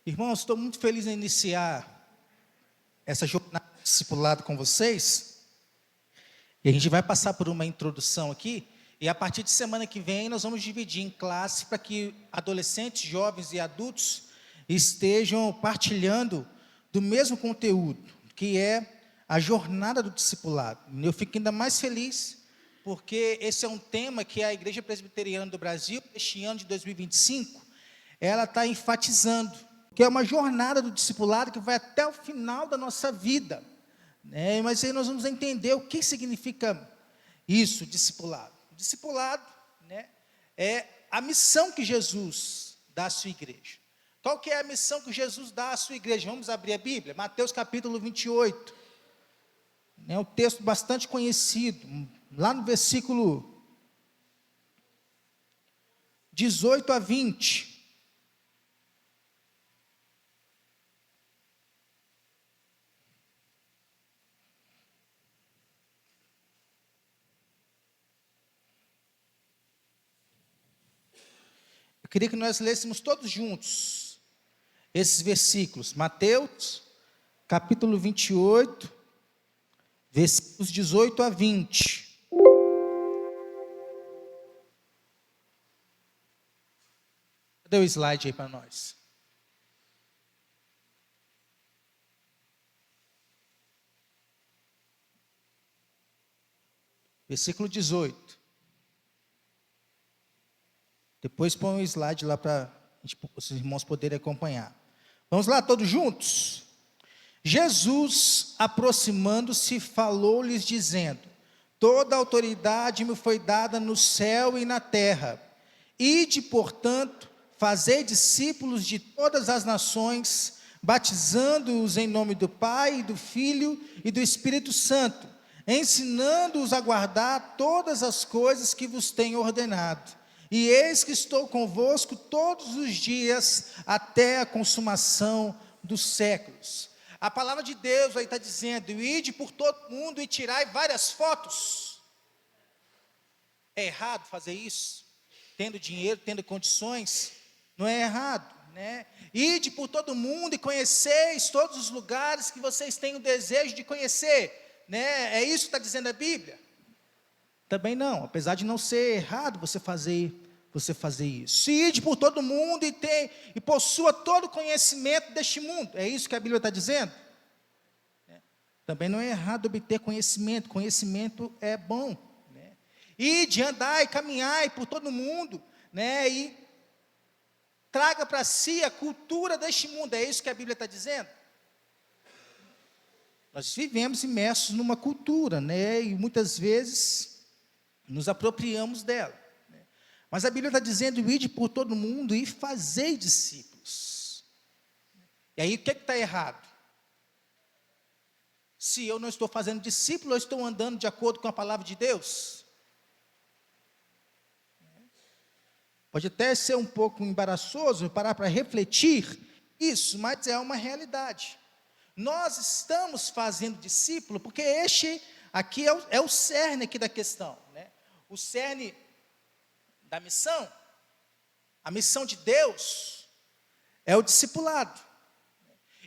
Irmãos, estou muito feliz em iniciar essa jornada de discipulado com vocês. E a gente vai passar por uma introdução aqui. E a partir de semana que vem nós vamos dividir em classe para que adolescentes, jovens e adultos estejam partilhando do mesmo conteúdo, que é a jornada do discipulado. Eu fico ainda mais feliz porque esse é um tema que a Igreja Presbiteriana do Brasil, este ano de 2025, ela está enfatizando, que é uma jornada do discipulado que vai até o final da nossa vida, né? Mas aí nós vamos entender o que significa isso, discipulado. Discipulado, né, é a missão que Jesus dá à sua igreja. Qual que é a missão que Jesus dá à sua igreja? Vamos abrir a Bíblia, Mateus capítulo 28, é um texto bastante conhecido, lá no versículo 18 a 20. Eu queria que nós lêssemos todos juntos esses versículos. Mateus, capítulo 28, versículos 18 a 20. Cadê o slide aí para nós? Versículo 18. Depois põe o slide lá para os irmãos poderem acompanhar. Vamos lá, todos juntos? Jesus, aproximando-se, falou-lhes dizendo: toda autoridade me foi dada no céu e na terra. Ide, portanto, fazei discípulos de todas as nações, batizando-os em nome do Pai, do Filho e do Espírito Santo, ensinando-os a guardar todas as coisas que vos tenho ordenado. E eis que estou convosco todos os dias, até a consumação dos séculos. A palavra de Deus aí está dizendo: ide por todo mundo e tirai várias fotos. É errado fazer isso? Tendo dinheiro, tendo condições? Não é errado, né? Ide por todo mundo e conheceis todos os lugares que vocês têm o desejo de conhecer, né? É isso que está dizendo a Bíblia? Também não, apesar de não ser errado você fazer isso. Ide por todo mundo e possua todo o conhecimento deste mundo. É isso que a Bíblia está dizendo? Também não é errado obter conhecimento. Conhecimento é bom, né? Ide, andai, caminhai por todo mundo, né? E traga para si a cultura deste mundo. É isso que a Bíblia está dizendo? Nós vivemos imersos numa cultura, né? E muitas vezes nos apropriamos dela. Mas a Bíblia está dizendo: ide por todo mundo e fazei discípulos. E aí o que está errado? Se eu não estou fazendo discípulo, eu estou andando de acordo com a palavra de Deus? Pode até ser um pouco embaraçoso parar para refletir isso, mas é uma realidade. Nós estamos fazendo discípulo porque este aqui é o cerne aqui da questão, né? O cerne da missão, a missão de Deus é o discipulado.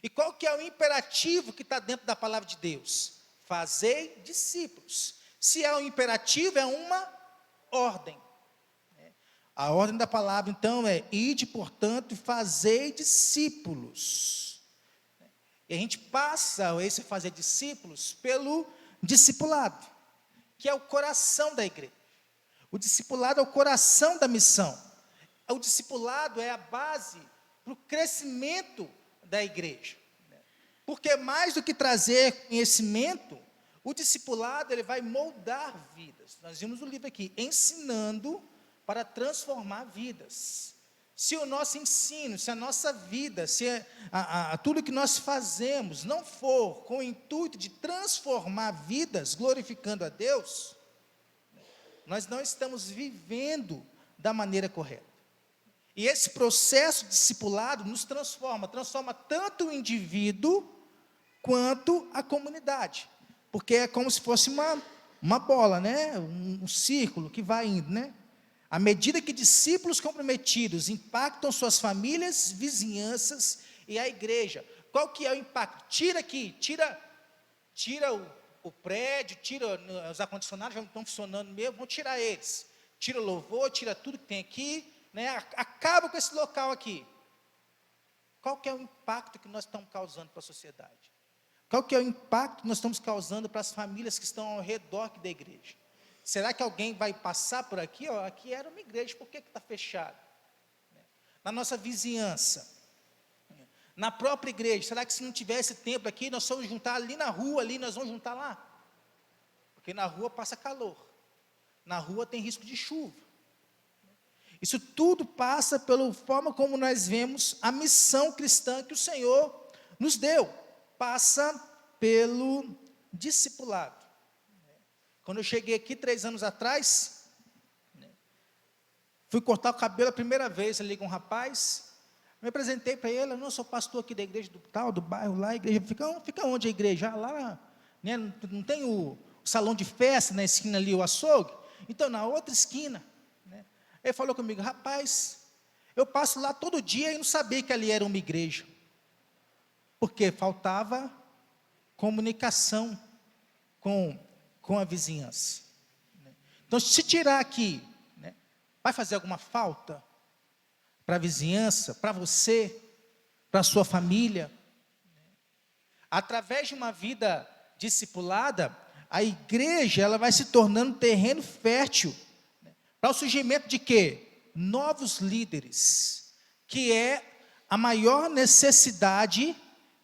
E qual que é o imperativo que está dentro da palavra de Deus? Fazei discípulos. Se é um imperativo, é uma ordem. A ordem da palavra, então, é: ide, portanto, e fazei discípulos. E a gente passa esse fazer discípulos pelo discipulado, que é o coração da igreja. O discipulado é o coração da missão. O discipulado é a base para o crescimento da igreja. Porque mais do que trazer conhecimento, o discipulado ele vai moldar vidas. Nós vimos o livro aqui, ensinando para transformar vidas. Se o nosso ensino, se a nossa vida, se tudo que nós fazemos não for com o intuito de transformar vidas, glorificando a Deus, nós não estamos vivendo da maneira correta. E esse processo discipulado nos transforma tanto o indivíduo quanto a comunidade. Porque é como se fosse uma bola, né? Um círculo que vai indo, né? À medida que discípulos comprometidos impactam suas famílias, vizinhanças e a igreja. Qual que é o impacto? Tira aqui, tira o prédio, tira os ar-condicionados, já não estão funcionando mesmo, vão tirar eles. Tira o louvor, tira tudo que tem aqui, né? Acaba com esse local aqui. Qual que é o impacto que nós estamos causando para a sociedade? Qual que é o impacto que nós estamos causando para as famílias que estão ao redor aqui da igreja? Será que alguém vai passar por aqui? Ó, aqui era uma igreja, por que está fechado? Na nossa vizinhança, na própria igreja, será que se não tivesse templo aqui, nós vamos juntar ali na rua, ali nós vamos juntar lá? Porque na rua passa calor, na rua tem risco de chuva. Isso tudo passa pela forma como nós vemos a missão cristã que o Senhor nos deu. Passa pelo discipulado. Quando eu cheguei aqui 3 anos atrás, fui cortar o cabelo a primeira vez ali com um rapaz, me apresentei para ele, eu sou pastor aqui da igreja do tal, do bairro lá, a igreja fica onde a igreja? Lá, né, não tem o salão de festa na esquina ali, o açougue? Então, na outra esquina. Né? Ele falou comigo, rapaz, eu passo lá todo dia e não sabia que ali era uma igreja. Porque faltava comunicação com a vizinhança. Então, se tirar aqui, né, vai fazer alguma falta para a vizinhança, para você, para a sua família? Através de uma vida discipulada, a igreja ela vai se tornando um terreno fértil, né, para o surgimento de quê? Novos líderes, que é a maior necessidade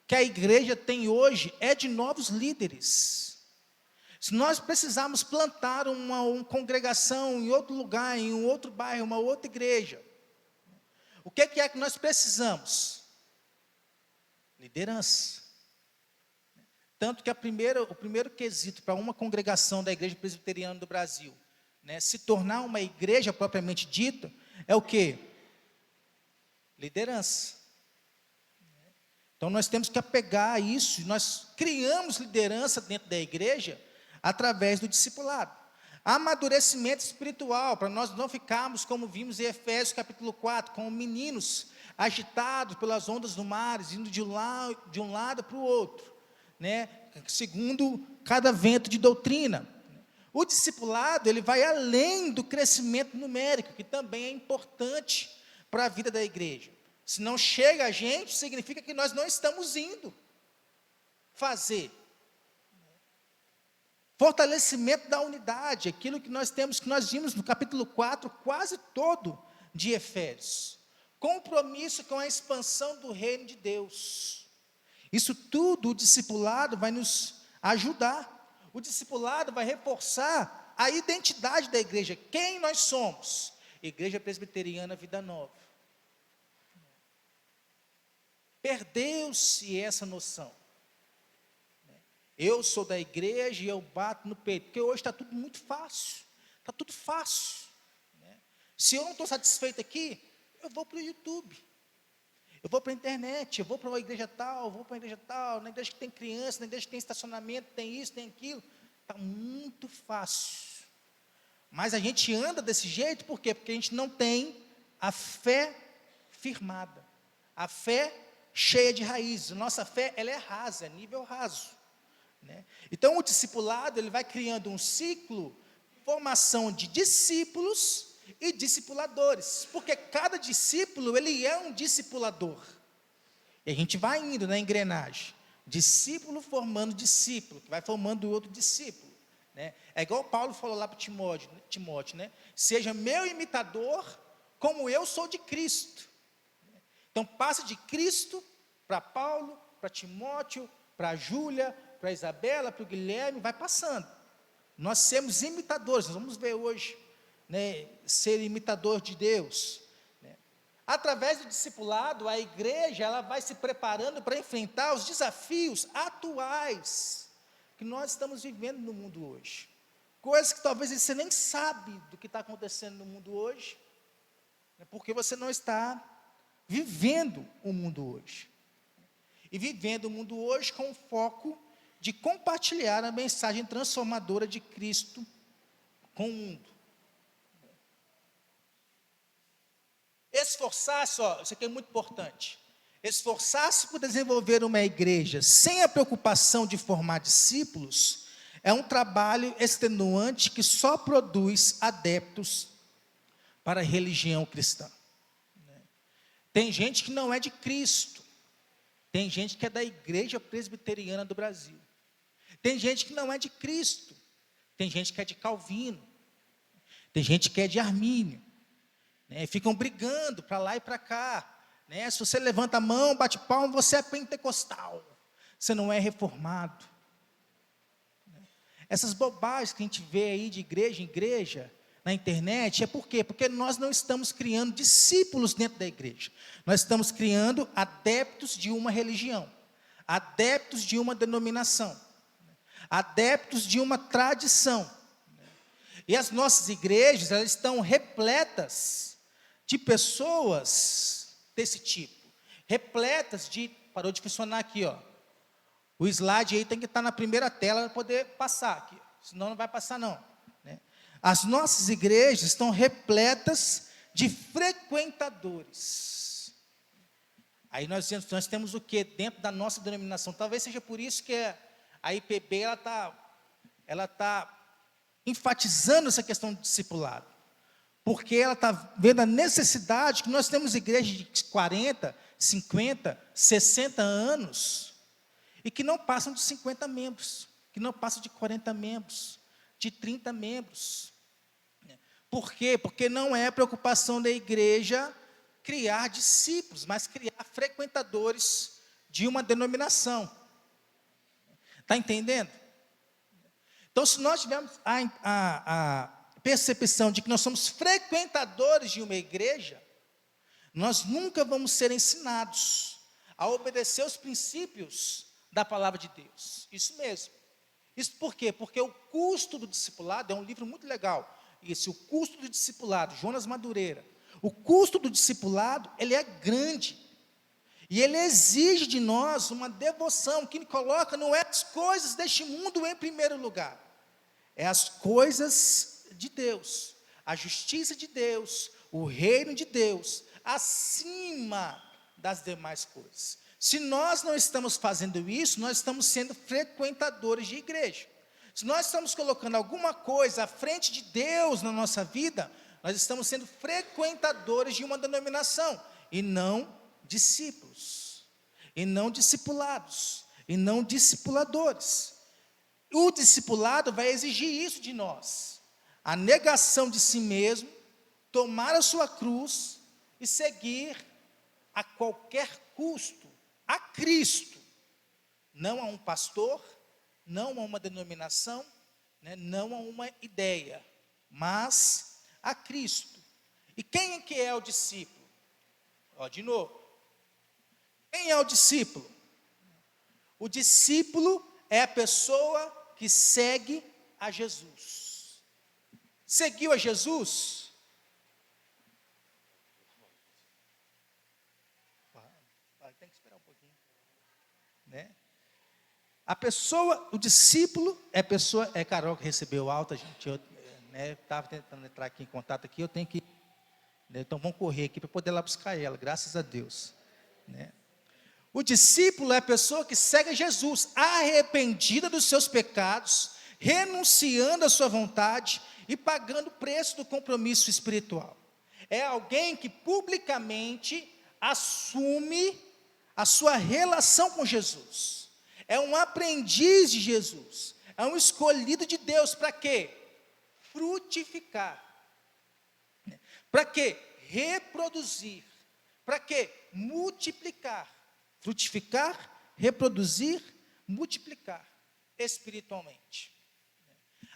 que a igreja tem hoje, é de novos líderes. Se nós precisarmos plantar uma congregação em outro lugar, em um outro bairro, uma outra igreja, o que é que nós precisamos? Liderança. Tanto que o primeiro quesito para uma congregação da Igreja Presbiteriana do Brasil, né, se tornar uma igreja propriamente dita, é o quê? Liderança. Então nós temos que apegar a isso, nós criamos liderança dentro da igreja através do discipulado. Amadurecimento espiritual, para nós não ficarmos como vimos em Efésios capítulo 4, como meninos agitados pelas ondas do mar, indo de um lado para o outro, né, segundo cada vento de doutrina. O discipulado, ele vai além do crescimento numérico, que também é importante para a vida da igreja. Se não chega a gente, significa que nós não estamos indo fazer. Fortalecimento da unidade, aquilo que nós vimos no capítulo 4, quase todo de Efésios. Compromisso com a expansão do reino de Deus. Isso tudo, o discipulado vai nos ajudar. O discipulado vai reforçar a identidade da igreja. Quem nós somos? Igreja Presbiteriana Vida Nova. Perdeu-se essa noção. Eu sou da igreja e eu bato no peito, porque hoje está tudo muito fácil. Está tudo fácil. Se eu não estou satisfeito aqui, eu vou para o YouTube. Eu vou para a internet, eu vou para uma igreja tal, na igreja que tem criança, na igreja que tem estacionamento, tem isso, tem aquilo. Está muito fácil. Mas a gente anda desse jeito, por quê? Porque a gente não tem a fé firmada. A fé cheia de raízes. Nossa fé, ela é rasa, é nível raso. Né? Então, o discipulado, ele vai criando um ciclo, formação de discípulos e discipuladores. Porque cada discípulo, ele é um discipulador. E a gente vai indo na engrenagem. Discípulo formando discípulo, que vai formando outro discípulo. Né? É igual Paulo falou lá para Timóteo, né? Seja meu imitador, como eu sou de Cristo. Então, passa de Cristo para Paulo, para Timóteo, para a Júlia, para a Isabela, para o Guilherme, vai passando. Nós somos imitadores, nós vamos ver hoje, né, ser imitador de Deus. Né? Através do discipulado, a igreja ela vai se preparando para enfrentar os desafios atuais que nós estamos vivendo no mundo hoje. Coisas que talvez você nem sabe do que está acontecendo no mundo hoje, né, porque você não está vivendo o mundo hoje. E vivendo o mundo hoje com o foco de compartilhar a mensagem transformadora de Cristo com o mundo. Esforçar-se, isso aqui é muito importante. esforçar-se por desenvolver uma igreja sem a preocupação de formar discípulos é um trabalho extenuante que só produz adeptos para a religião cristã. Tem gente que não é de Cristo, tem gente que é da Igreja Presbiteriana do Brasil, tem gente que não é de Cristo, tem gente que é de Calvino, tem gente que é de Armínio, né? Ficam brigando para lá e para cá, né? Se você levanta a mão, bate palma, você é pentecostal, você não é reformado. Essas bobagens que a gente vê aí de igreja em igreja, na internet, é por quê? Porque nós não estamos criando discípulos dentro da igreja, nós estamos criando adeptos de uma religião, adeptos de uma denominação, adeptos de uma tradição. E as nossas igrejas, elas estão repletas de pessoas desse tipo, repletas de, parou de funcionar aqui, ó. O slide aí tem que estar na primeira tela para poder passar aqui, senão não vai passar não, né? As nossas igrejas estão repletas de frequentadores. Aí nós temos o que dentro da nossa denominação? Talvez seja por isso que a IPB ela tá enfatizando essa questão do discipulado, porque ela está vendo a necessidade que nós temos igrejas de 40, 50, 60 anos, e que não passam de 50 membros, que não passam de 40 membros, de 30 membros. Por quê? Porque não é preocupação da igreja criar discípulos, mas criar frequentadores de uma denominação. Está entendendo? Então, se nós tivermos a percepção de que nós somos frequentadores de uma igreja, nós nunca vamos ser ensinados a obedecer os princípios da palavra de Deus. Isso mesmo. Isso por quê? Porque o custo do discipulado, é um livro muito legal, o custo do discipulado, Jonas Madureira, o custo do discipulado, ele é grande, e ele exige de nós uma devoção, que coloca, não é as coisas deste mundo em primeiro lugar, é as coisas de Deus, a justiça de Deus, o reino de Deus, acima das demais coisas. Se nós não estamos fazendo isso, nós estamos sendo frequentadores de igreja. Se nós estamos colocando alguma coisa à frente de Deus na nossa vida, nós estamos sendo frequentadores de uma denominação, e não discípulos, e não discipulados, e não discipuladores. O discipulado vai exigir isso de nós, a negação de si mesmo, tomar a sua cruz e seguir a qualquer custo a Cristo, não a um pastor, não a uma denominação, né, não a uma ideia, mas a Cristo. E quem é que é o discípulo? Ó, de novo, quem é o discípulo? O discípulo é a pessoa que segue a Jesus. Seguiu a Jesus? Tem que esperar um pouquinho, né? A pessoa, o discípulo é a pessoa, é Carol que recebeu alta, gente, eu estava tentando entrar aqui em contato aqui, eu tenho que, né, então vamos correr aqui para poder lá buscar ela, graças a Deus, né? O discípulo é a pessoa que segue Jesus, arrependida dos seus pecados, renunciando à sua vontade e pagando o preço do compromisso espiritual. É alguém que publicamente assume a sua relação com Jesus. É um aprendiz de Jesus, é um escolhido de Deus, para quê? Frutificar. Para quê? Reproduzir. Para quê? Multiplicar. Frutificar, reproduzir, multiplicar espiritualmente.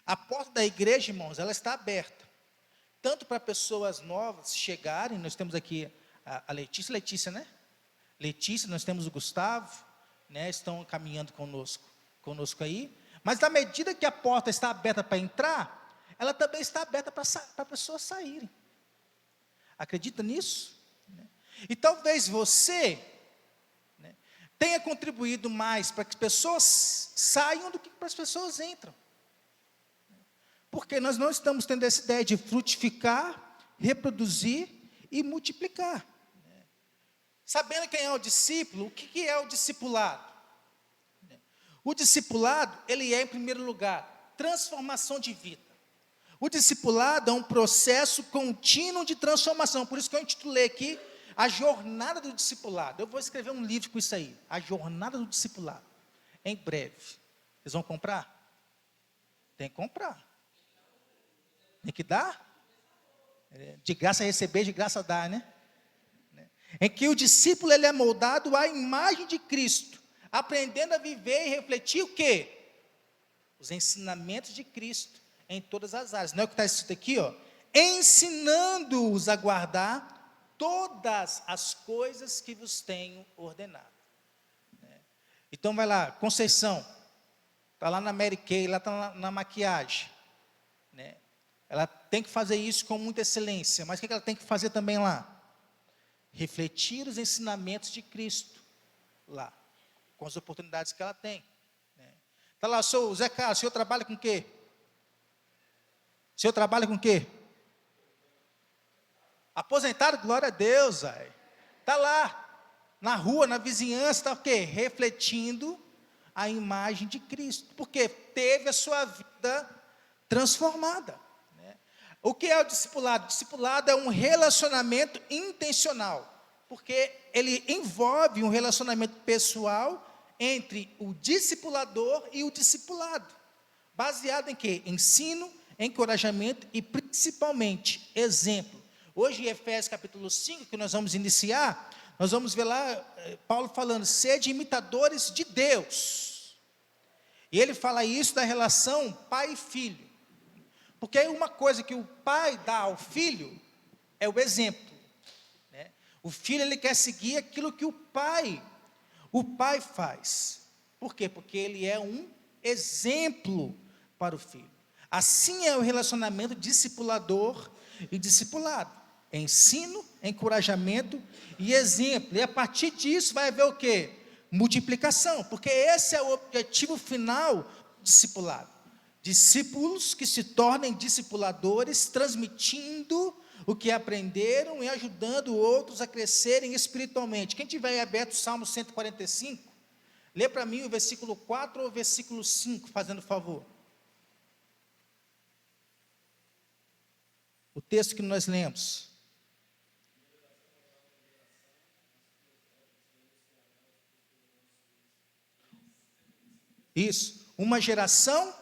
A porta da igreja, irmãos, ela está aberta, tanto para pessoas novas chegarem. Nós temos aqui a Letícia, né? Letícia, nós temos o Gustavo, né, estão caminhando conosco aí, mas na medida que a porta está aberta para entrar, ela também está aberta para pessoas saírem. Acredita nisso? E talvez você, né, tenha contribuído mais para que as pessoas saiam do que para as pessoas entram, porque nós não estamos tendo essa ideia de frutificar, reproduzir e multiplicar. Sabendo quem é o discípulo, o que é o discipulado? O discipulado, ele é, em primeiro lugar, transformação de vida. O discipulado é um processo contínuo de transformação. Por isso que eu intitulei aqui A Jornada do Discipulado. Eu vou escrever um livro com isso aí, A Jornada do Discipulado, em breve. Vocês vão comprar? Tem que comprar. Tem que dar? De graça receber, de graça dar, né? Em que o discípulo ele é moldado à imagem de Cristo, aprendendo a viver e refletir o quê? Os ensinamentos de Cristo em todas as áreas. Não é o que está escrito aqui, ó? Ensinando-os a guardar todas as coisas que vos tenho ordenado. Então vai lá, Conceição, está lá na Mary Kay, lá está na maquiagem. Ela tem que fazer isso com muita excelência, mas o que ela tem que fazer também lá? Refletir os ensinamentos de Cristo lá, com as oportunidades que ela tem. Está lá, sou Zé Carlos, o senhor trabalha com o quê? O senhor trabalha com o quê? Aposentado, glória a Deus, velho. Está lá, na rua, na vizinhança, está o quê? Refletindo a imagem de Cristo, porque teve a sua vida transformada. O que é o discipulado? O discipulado é um relacionamento intencional, porque ele envolve um relacionamento pessoal entre o discipulador e o discipulado, baseado em quê? Ensino, encorajamento e principalmente exemplo. Hoje em Efésios capítulo 5, que nós vamos iniciar, nós vamos ver lá Paulo falando, sede imitadores de Deus. E ele fala isso da relação pai e filho. Porque uma coisa que o pai dá ao filho é o exemplo. O filho ele quer seguir aquilo que o pai faz. Por quê? Porque ele é um exemplo para o filho. Assim é o relacionamento discipulador e discipulado. Ensino, encorajamento e exemplo. E a partir disso vai haver o quê? Multiplicação. Porque esse é o objetivo final do discipulado. Discípulos que se tornem discipuladores, transmitindo o que aprenderam e ajudando outros a crescerem espiritualmente. Quem tiver aberto o Salmo 145, lê para mim o versículo 4 ou o versículo 5, fazendo favor. O texto que nós lemos. Isso, uma geração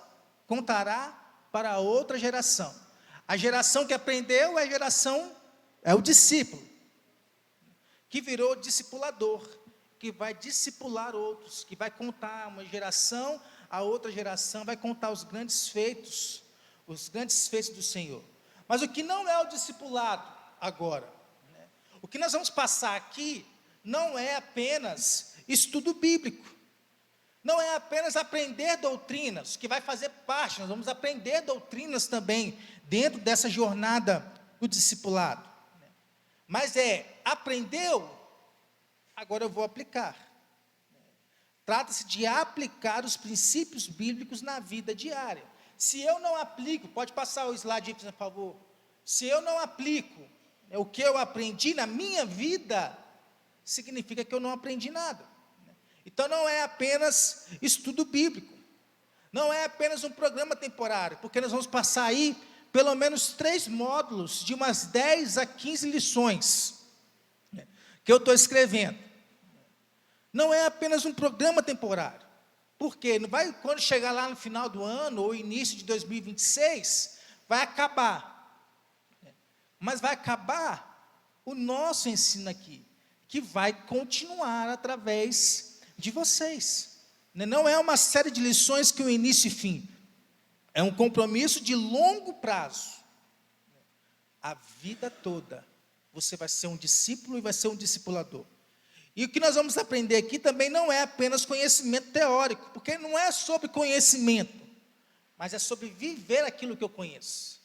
contará para a outra geração. A geração que aprendeu é o discípulo, que virou discipulador, que vai discipular outros, que vai contar uma geração, a outra geração vai contar os grandes feitos do Senhor. Mas o que não é o discipulado agora, o que nós vamos passar aqui, não é apenas estudo bíblico, não é apenas aprender doutrinas, que vai fazer parte, nós vamos aprender doutrinas também, dentro dessa jornada do discipulado. Mas aprendeu, agora eu vou aplicar. Trata-se de aplicar os princípios bíblicos na vida diária. Se eu não aplico, pode passar o slide, por favor. Se eu não aplico o que eu aprendi na minha vida, significa que eu não aprendi nada. Então não é apenas estudo bíblico, não é apenas um programa temporário, porque nós vamos passar aí pelo menos 3 módulos de umas 10 a 15 lições que eu estou escrevendo. Não é apenas um programa temporário, porque não vai, quando chegar lá no final do ano ou início de 2026, vai acabar, mas vai acabar o nosso ensino aqui, que vai continuar através de vocês. Não é uma série de lições que o início e fim, é um compromisso de longo prazo. A vida toda você vai ser um discípulo e vai ser um discipulador. E o que nós vamos aprender aqui também não é apenas conhecimento teórico, porque não é sobre conhecimento, mas é sobre viver aquilo que eu conheço.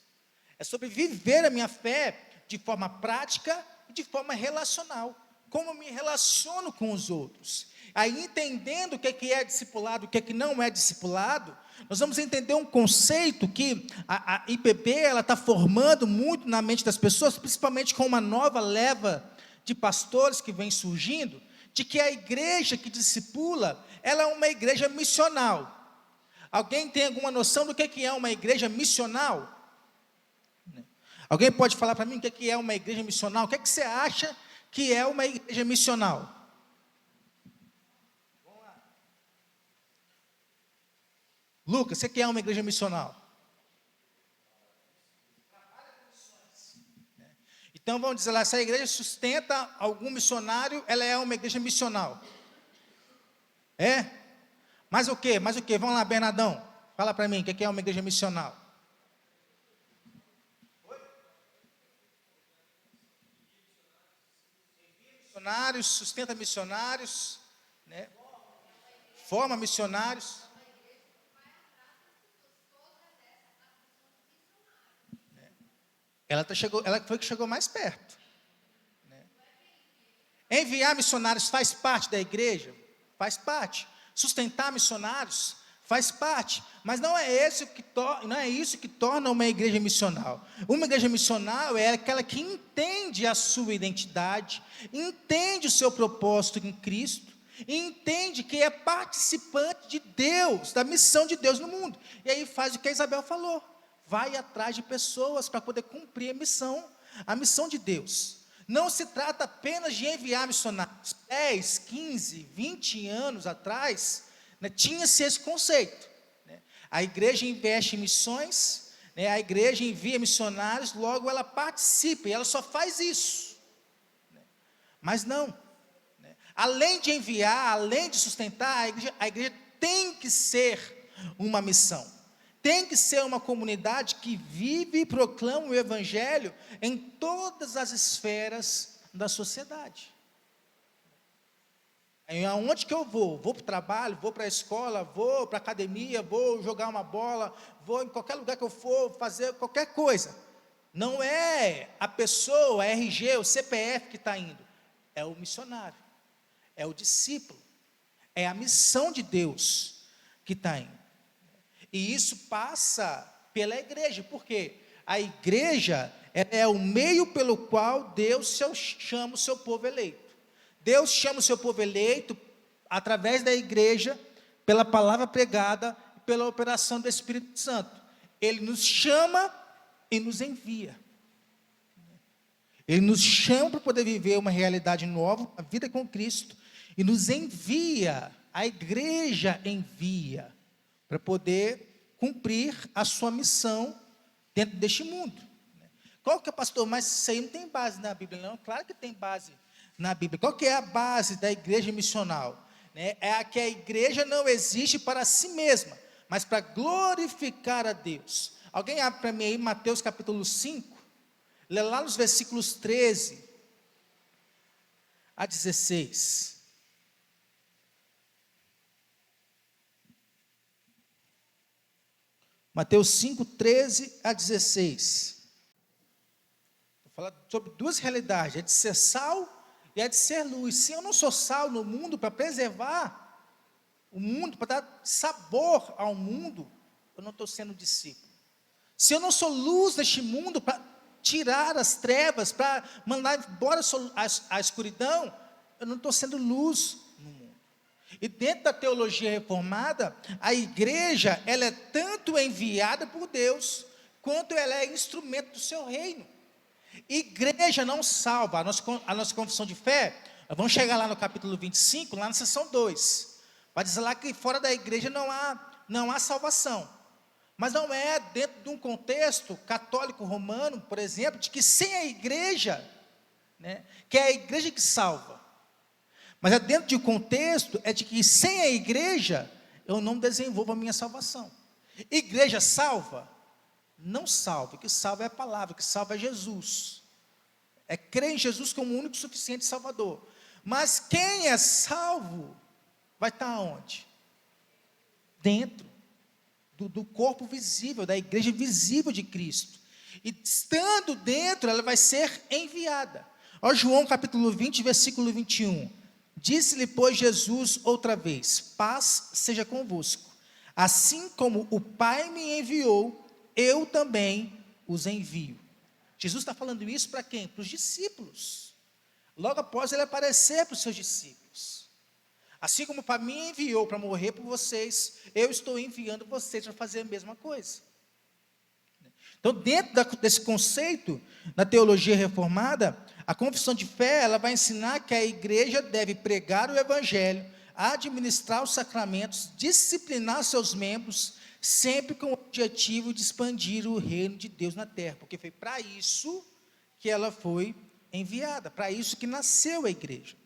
É sobre viver a minha fé de forma prática e de forma relacional. Como eu me relaciono com os outros. Aí, entendendo o que é discipulado, o que não é discipulado, nós vamos entender um conceito que a IPB está formando muito na mente das pessoas, principalmente com uma nova leva de pastores que vem surgindo, de que a igreja que discipula, ela é uma igreja missional. Alguém tem alguma noção do que é uma igreja missional? Alguém pode falar para mim o que é uma igreja missional? O que você acha que é uma igreja missional? Lucas, o que é uma igreja missional? Então vamos dizer lá, se a igreja sustenta algum missionário, ela é uma igreja missional. É? Mas o quê? Vamos lá, Bernardão. Fala para mim, o que é uma igreja missional? Missionários, sustenta missionários, né? Forma missionários. Ela foi que chegou mais perto. Né? Enviar missionários faz parte da igreja? Faz parte. Sustentar missionários? Faz parte. Mas não é isso que torna uma igreja missional. Uma igreja missional é aquela que entende a sua identidade, entende o seu propósito em Cristo, e entende que é participante de Deus, da missão de Deus no mundo. E aí faz o que a Isabel falou. Vai atrás de pessoas para poder cumprir a missão de Deus. Não se trata apenas de enviar missionários. 10, 15, 20 anos atrás, né, tinha-se esse conceito. Né? A igreja investe em missões, né, a igreja envia missionários, logo ela participa, e ela só faz isso. Né? Mas não. Né? Além de enviar, além de sustentar, a igreja tem que ser uma missão. Tem que ser uma comunidade que vive e proclama o Evangelho em todas as esferas da sociedade. Aonde que eu vou? Vou para o trabalho, vou para a escola, vou para a academia, vou jogar uma bola, vou em qualquer lugar que eu for fazer qualquer coisa. Não é a pessoa, a RG, o CPF que está indo. É o missionário, é o discípulo, é a missão de Deus que está indo. E isso passa pela igreja, porque a igreja é o meio pelo qual Deus chama o seu povo eleito. Deus chama o seu povo eleito através da igreja, pela palavra pregada, pela operação do Espírito Santo. Ele nos chama e nos envia. Ele nos chama para poder viver uma realidade nova, a vida com Cristo, e nos envia, a igreja envia, para poder cumprir a sua missão dentro deste mundo. Qual que é, pastor? Mas isso aí não tem base na Bíblia, não? Claro que tem base na Bíblia. Qual que é a base da igreja missional? É a que a igreja não existe para si mesma, mas para glorificar a Deus. Alguém abre para mim aí Mateus capítulo 5, lê lá nos versículos 13 a 16. Mateus 5, 13 a 16. Vou falar sobre duas realidades, a de ser sal e a de ser luz. Se eu não sou sal no mundo para preservar o mundo, para dar sabor ao mundo, eu não estou sendo discípulo. Se eu não sou luz neste mundo para tirar as trevas, para mandar embora a escuridão, eu não estou sendo luz no mundo. E dentro da teologia reformada, a igreja, ela é tanto enviada por Deus, quanto ela é instrumento do seu reino. Igreja não salva. A nossa confissão de fé, vamos chegar lá no capítulo 25, lá na seção 2, vai dizer lá que fora da igreja não há salvação. Mas não é dentro de um contexto católico romano, por exemplo, de que sem a igreja, que é a igreja que salva. Mas é dentro de um contexto, de que sem a igreja, eu não desenvolvo a minha salvação. Igreja salva? Não salva, o que salva é a palavra, o que salva é Jesus. É crer em Jesus como o único e suficiente Salvador. Mas quem é salvo, vai estar onde? Dentro do corpo visível, da igreja visível de Cristo. E estando dentro, ela vai ser enviada. Ó, João capítulo 20, versículo 21. Disse-lhe, pois, Jesus outra vez: paz seja convosco. Assim como o Pai me enviou, eu também os envio. Jesus está falando isso para quem? Para os discípulos. logo após ele aparecer para os seus discípulos. Assim como para mim enviou para morrer por vocês, eu estou enviando vocês para fazer a mesma coisa. Então, dentro desse conceito, na teologia reformada, a confissão de fé, ela vai ensinar que a igreja deve pregar o evangelho, administrar os sacramentos, disciplinar seus membros, sempre com o objetivo de expandir o reino de Deus na terra, porque foi para isso que ela foi enviada, para isso que nasceu a igreja.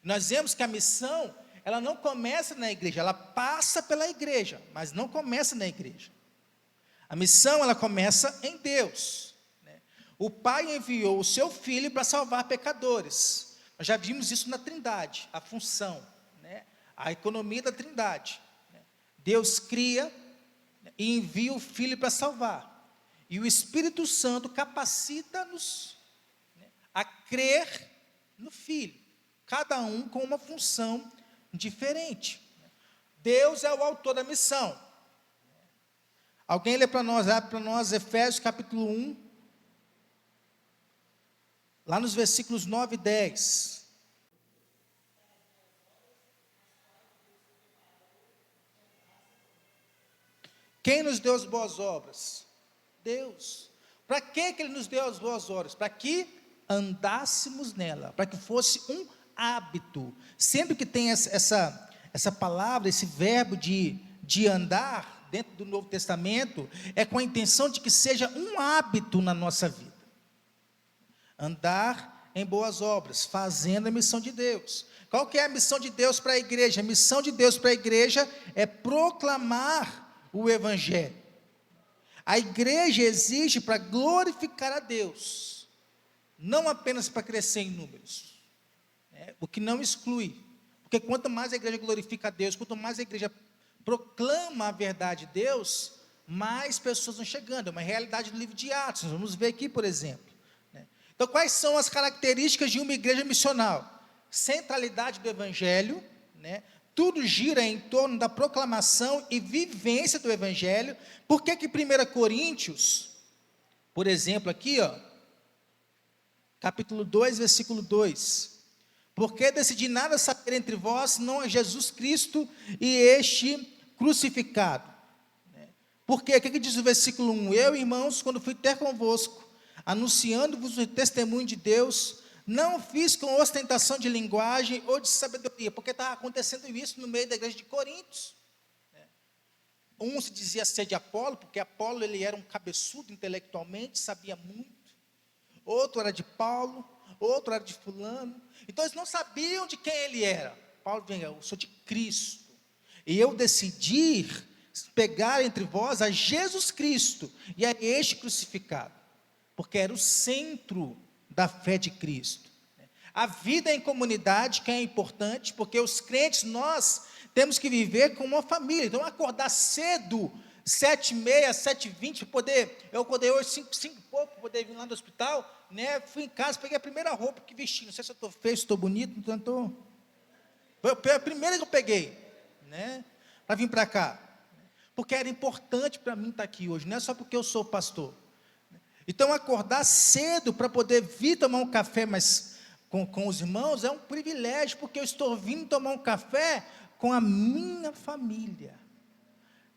Nós vemos que a missão, ela não começa na igreja, ela passa pela igreja, mas não começa na igreja. A missão, ela começa em Deus. O Pai enviou o seu Filho para salvar pecadores. Nós já vimos isso na Trindade, a função, a economia da Trindade. Deus cria e envia o Filho para salvar. E o Espírito Santo capacita-nos a crer no Filho. Cada um com uma função diferente. Deus é o autor da missão. Alguém lê para nós Efésios capítulo 1, lá nos versículos 9 e 10. Quem nos deu as boas obras? Deus. Para que Ele nos deu as boas obras? Para que andássemos nela, para que fosse um hábito. Sempre que tem essa palavra, esse verbo de andar, dentro do Novo Testamento, é com a intenção de que seja um hábito na nossa vida. Andar em boas obras, fazendo a missão de Deus. Qual que é a missão de Deus para a igreja? A missão de Deus para a igreja é proclamar o Evangelho. A igreja existe para glorificar a Deus, não apenas para crescer em números, o que não exclui, porque quanto mais a igreja glorifica a Deus, quanto mais a igreja proclama a verdade de Deus, mais pessoas vão chegando. É uma realidade do livro de Atos, nós vamos ver aqui, por exemplo. Então, quais são as características de uma igreja missional? Centralidade do Evangelho, tudo gira em torno da proclamação e vivência do Evangelho. Por que 1 Coríntios, por exemplo, aqui, capítulo 2, versículo 2, porque decidi nada saber entre vós, não é Jesus Cristo e este crucificado. Porque, o que diz o versículo 1? Eu, irmãos, quando fui ter convosco, anunciando-vos o testemunho de Deus, não fiz com ostentação de linguagem ou de sabedoria, porque estava acontecendo isso no meio da igreja de Coríntios. Um se dizia ser de Apolo, porque Apolo ele era um cabeçudo intelectualmente, sabia muito. Outro era de Paulo, outro era de fulano. Então eles não sabiam de quem ele era. Paulo vem, eu sou de Cristo. E eu decidi pegar entre vós a Jesus Cristo e a este crucificado, porque era o centro da fé de Cristo. A vida em comunidade que é importante, porque os crentes, nós temos que viver como uma família. Então acordar cedo, 7h30, 7h20, eu acordei hoje 5 e pouco, para poder vir lá do hospital, fui em casa, peguei a primeira roupa que vesti, não sei se eu estou feio, se estou bonito, então estou... Foi a primeira que eu peguei, para vir para cá, porque era importante para mim estar aqui hoje, não é só porque eu sou pastor. Então acordar cedo para poder vir tomar um café com os irmãos é um privilégio, porque eu estou vindo tomar um café com a minha família,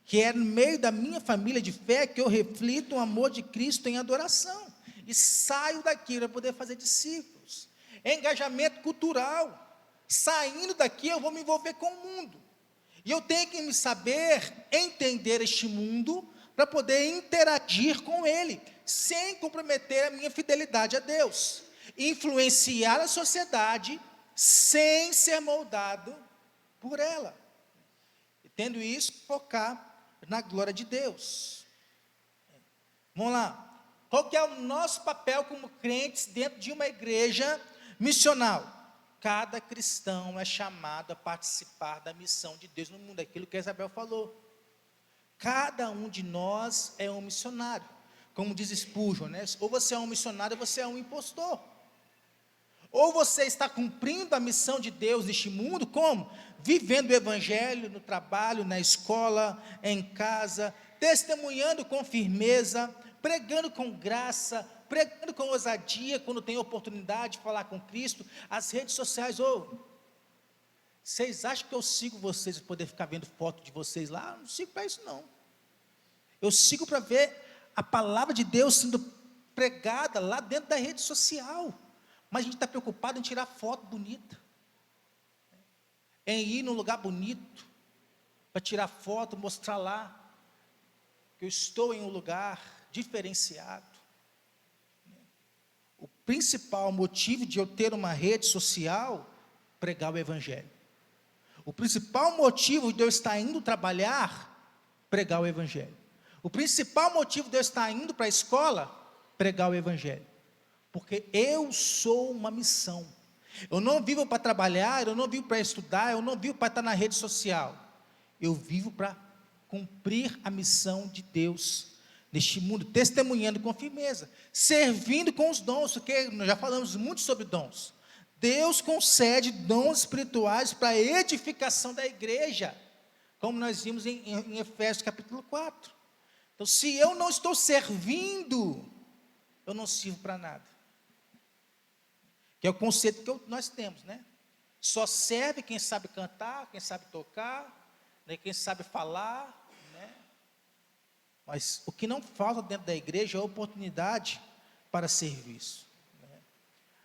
que é no meio da minha família de fé que eu reflito o amor de Cristo em adoração, e saio daqui para poder fazer discípulos. Engajamento cultural, saindo daqui eu vou me envolver com o mundo, e eu tenho que me saber entender este mundo, para poder interagir com ele, sem comprometer a minha fidelidade a Deus, influenciar a sociedade, sem ser moldado por ela, e tendo isso, focar na glória de Deus. Vamos lá, qual que é o nosso papel como crentes dentro de uma igreja missional? Cada cristão é chamado a participar da missão de Deus no mundo, aquilo que a Isabel falou. Cada um de nós é um missionário, como diz Spurgeon, ou você é um missionário, ou você é um impostor. Ou você está cumprindo a missão de Deus neste mundo, como? Vivendo o Evangelho no trabalho, na escola, em casa, testemunhando com firmeza, pregando com graça, pregando com ousadia, quando tem oportunidade de falar com Cristo. As redes sociais, vocês acham que eu sigo vocês para poder ficar vendo foto de vocês lá? Eu não sigo para isso não. Eu sigo para ver a palavra de Deus sendo pregada lá dentro da rede social. Mas a gente está preocupado em tirar foto bonita, em ir num lugar bonito, para tirar foto, mostrar lá que eu estou em um lugar diferenciado. O principal motivo de eu ter uma rede social, pregar o Evangelho. O principal motivo de eu estar indo trabalhar, pregar o Evangelho. O principal motivo de eu estar indo para a escola, pregar o Evangelho. Porque eu sou uma missão. Eu não vivo para trabalhar, eu não vivo para estudar, eu não vivo para estar na rede social. Eu vivo para cumprir a missão de Deus neste mundo, testemunhando com firmeza, servindo com os dons, porque nós já falamos muito sobre dons. Deus concede dons espirituais para a edificação da igreja, como nós vimos em Efésios capítulo 4. Então, se eu não estou servindo, eu não sirvo para nada. Que é o conceito que nós temos, né? Só serve quem sabe cantar, quem sabe tocar, né? Quem sabe falar, né? Mas o que não falta dentro da igreja é a oportunidade para serviço, né?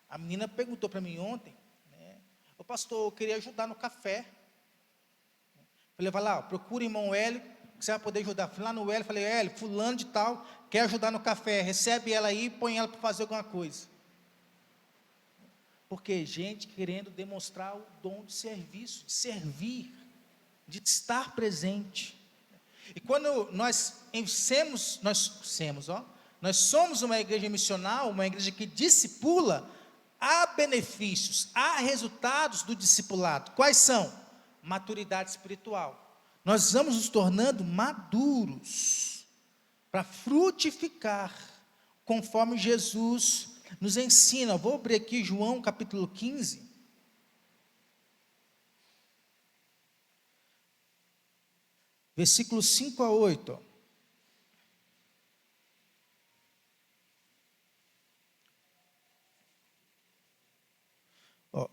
A menina perguntou para mim ontem, né? Ô pastor, eu queria ajudar no café. Falei, vai lá, procura o irmão Hélio, que você vai poder ajudar. Fui lá no Hélio, falei, Hélio, fulano de tal, quer ajudar no café, recebe ela aí e põe ela para fazer alguma coisa. Porque gente querendo demonstrar o dom de serviço, de servir, de estar presente. E quando nós somos uma igreja missional, uma igreja que discipula, há benefícios, há resultados do discipulado. Quais são? Maturidade espiritual. Nós vamos nos tornando maduros para frutificar, conforme Jesus nos ensina. Vou abrir aqui João capítulo 15. Versículos 5 a 8.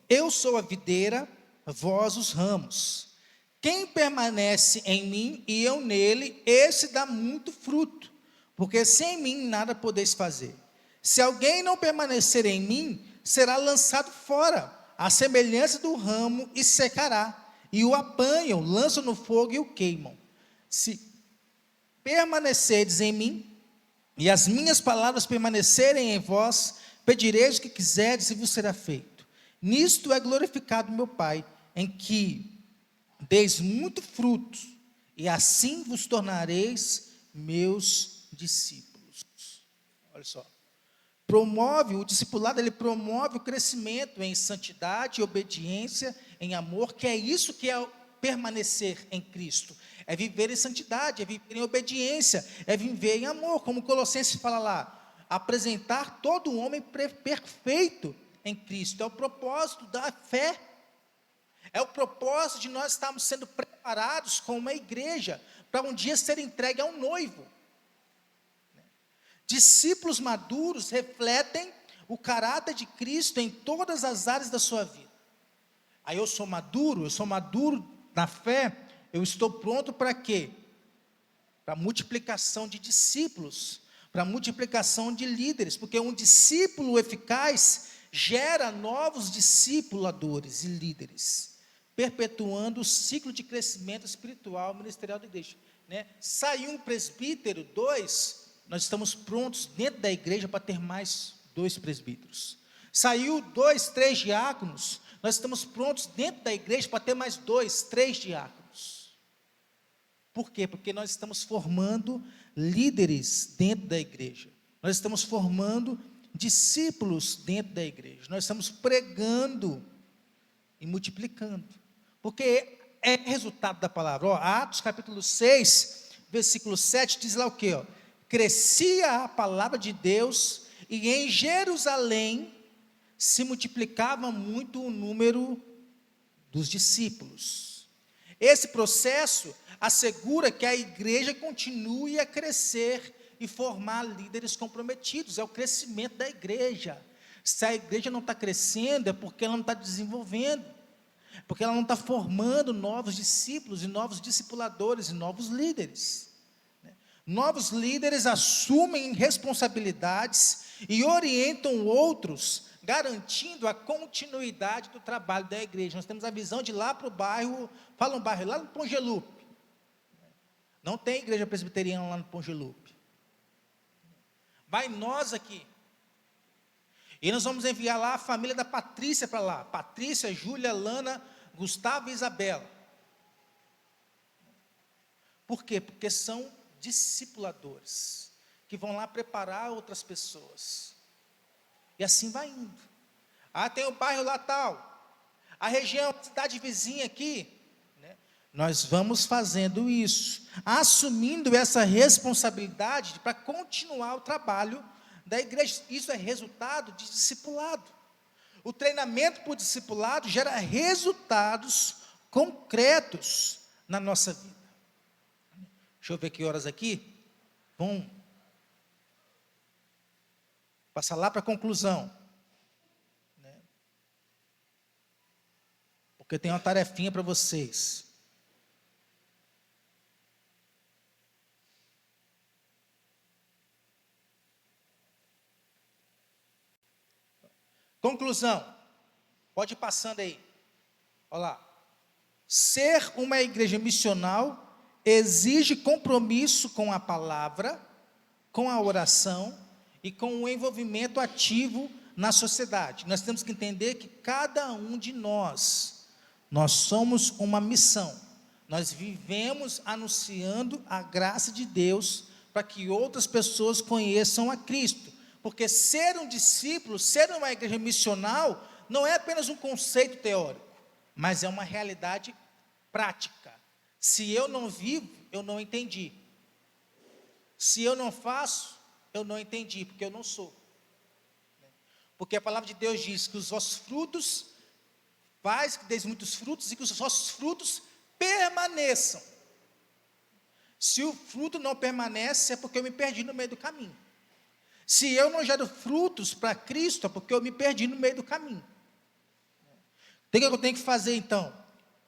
Eu sou a videira, vós os ramos. Quem permanece em mim e eu nele, esse dá muito fruto, porque sem mim nada podeis fazer. Se alguém não permanecer em mim, será lançado fora, à semelhança do ramo, e secará. E o apanham, lançam no fogo e o queimam. Se permanecerdes em mim, e as minhas palavras permanecerem em vós, pedireis o que quiserdes e vos será feito. Nisto é glorificado meu Pai, em que deis muito fruto, e assim vos tornareis meus discípulos. Olha só. O discipulado, ele promove o crescimento em santidade, obediência, em amor, que é isso que é permanecer em Cristo. É viver em santidade, é viver em obediência, é viver em amor, como Colossenses fala lá, apresentar todo o homem perfeito em Cristo. É o propósito da fé, é o propósito de nós estarmos sendo preparados como uma igreja, para um dia ser entregue a um noivo. Discípulos maduros refletem o caráter de Cristo em todas as áreas da sua vida. Aí eu sou maduro na fé, eu estou pronto para quê? Para multiplicação de discípulos, para multiplicação de líderes, porque um discípulo eficaz gera novos discipuladores e líderes, perpetuando o ciclo de crescimento espiritual ministerial da igreja, né? Saiu um presbítero, 2, nós estamos prontos dentro da igreja para ter mais 2 presbíteros. Saiu 2, 3 diáconos, nós estamos prontos dentro da igreja para ter mais 2, 3 diáconos. Por quê? Porque nós estamos formando líderes dentro da igreja. Nós estamos formando discípulos dentro da igreja. Nós estamos pregando e multiplicando. Porque é resultado da palavra. Atos capítulo 6, versículo 7, diz lá o quê? Crescia a palavra de Deus e em Jerusalém se multiplicava muito o número dos discípulos. Esse processo assegura que a igreja continue a crescer e formar líderes comprometidos. É o crescimento da igreja. Se a igreja não está crescendo, é porque ela não está desenvolvendo, porque ela não está formando novos discípulos e novos discipuladores e novos líderes. Novos líderes assumem responsabilidades e orientam outros, garantindo a continuidade do trabalho da igreja. Nós temos a visão de ir lá para o bairro, fala um bairro, lá no Pongelupe. Não tem igreja presbiteriana lá no Pongelupe. Vai nós aqui. E nós vamos enviar lá a família da Patrícia para lá. Patrícia, Júlia, Lana, Gustavo e Isabela. Por quê? Porque são discipuladores, que vão lá preparar outras pessoas. E assim vai indo. Tem o bairro lá tal, a região, a cidade vizinha aqui, né? Nós vamos fazendo isso, assumindo essa responsabilidade para continuar o trabalho da igreja. Isso é resultado de discipulado. O treinamento por discipulado gera resultados concretos na nossa vida. Deixa eu ver que horas aqui. Vamos passar lá para a conclusão. Porque eu tenho uma tarefinha para vocês. Conclusão. Pode ir passando aí. Olha lá. Ser uma igreja missional exige compromisso com a palavra, com a oração e com o envolvimento ativo na sociedade. Nós temos que entender que cada um de nós somos uma missão. Nós vivemos anunciando a graça de Deus para que outras pessoas conheçam a Cristo. Porque ser um discípulo, ser uma igreja missional, não é apenas um conceito teórico, mas é uma realidade prática. Se eu não vivo, eu não entendi. Se eu não faço, eu não entendi, porque eu não sou. Porque a palavra de Deus diz que os vossos frutos, faz que deis muitos frutos e que os vossos frutos permaneçam. Se o fruto não permanece, é porque eu me perdi no meio do caminho. Se eu não gero frutos para Cristo, é porque eu me perdi no meio do caminho. O que eu tenho que fazer então?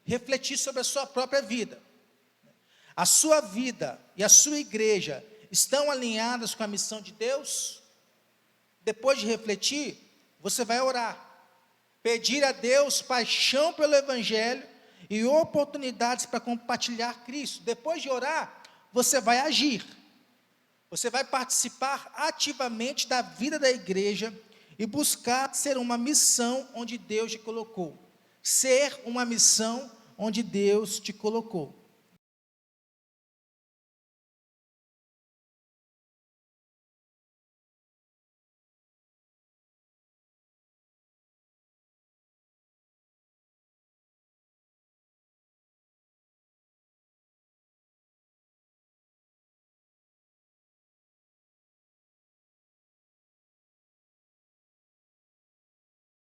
Refletir sobre a sua própria vida. A sua vida e a sua igreja estão alinhadas com a missão de Deus? Depois de refletir, você vai orar. Pedir a Deus paixão pelo Evangelho e oportunidades para compartilhar Cristo. Depois de orar, você vai agir. Você vai participar ativamente da vida da igreja e buscar ser uma missão onde Deus te colocou. Ser uma missão onde Deus te colocou.